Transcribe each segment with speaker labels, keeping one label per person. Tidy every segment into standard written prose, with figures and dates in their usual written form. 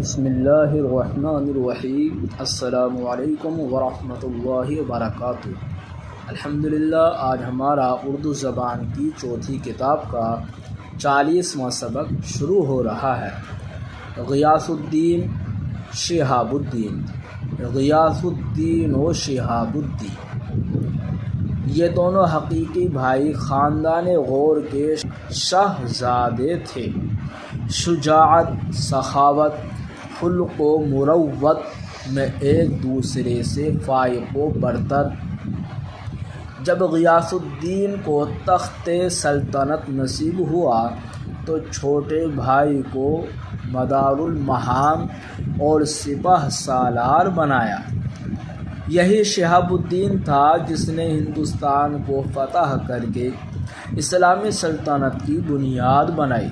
Speaker 1: بسم اللہ الرحمن الرحیم۔ السلام علیکم ورحمۃ اللہ وبرکاتہ۔ الحمدللہ، آج ہمارا اردو زبان کی چوتھی کتاب کا 40واں سبق شروع ہو رہا ہے۔ غیاث الدین شہاب الدین، غیاث الدین و شہاب الدین، یہ دونوں حقیقی بھائی خاندان غور کے شہزادے تھے۔ شجاعت، سخاوت، خلق و مروت میں ایک دوسرے سے فائق و برتر۔ جب غیاث الدین کو تخت سلطنت نصیب ہوا تو چھوٹے بھائی کو مدار المہام اور سپہ سالار بنایا۔ یہی شہاب الدین تھا جس نے ہندوستان کو فتح کر کے اسلامی سلطنت کی بنیاد بنائی۔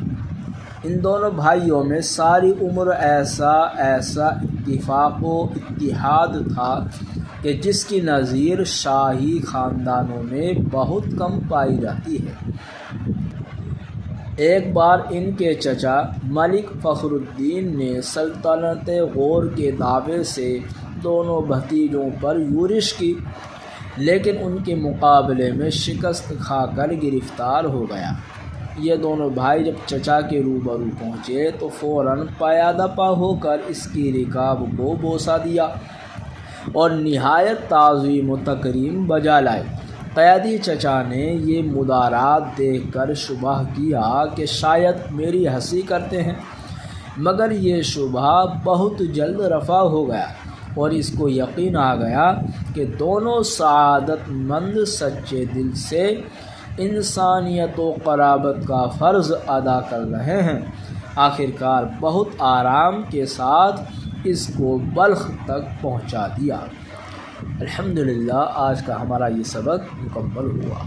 Speaker 1: ان دونوں بھائیوں میں ساری عمر ایسا اتفاق و اتحاد تھا کہ جس کی نظیر شاہی خاندانوں میں بہت کم پائی جاتی ہے۔ ایک بار ان کے چچا ملک فخر الدین نے سلطنت غور کے دعوے سے دونوں بھتیجوں پر یورش کی، لیکن ان کے مقابلے میں شکست کھا کر گرفتار ہو گیا۔ یہ دونوں بھائی جب چچا کے روبرو پہنچے تو فوراً پیادہ پا ہو کر اس کی رکاب کو بوسہ دیا اور نہایت تعظیم و تکریم بجا لائے۔ قیادی چچا نے یہ مدارات دیکھ کر شبہ کیا کہ شاید میری ہنسی کرتے ہیں، مگر یہ شبہ بہت جلد رفع ہو گیا اور اس کو یقین آ گیا کہ دونوں سعادت مند سچے دل سے انسانیت و قرابت کا فرض ادا کر رہے ہیں۔ آخرکار بہت آرام کے ساتھ اس کو بلخ تک پہنچا دیا۔ الحمدللہ، آج کا ہمارا یہ سبق مکمل ہوا۔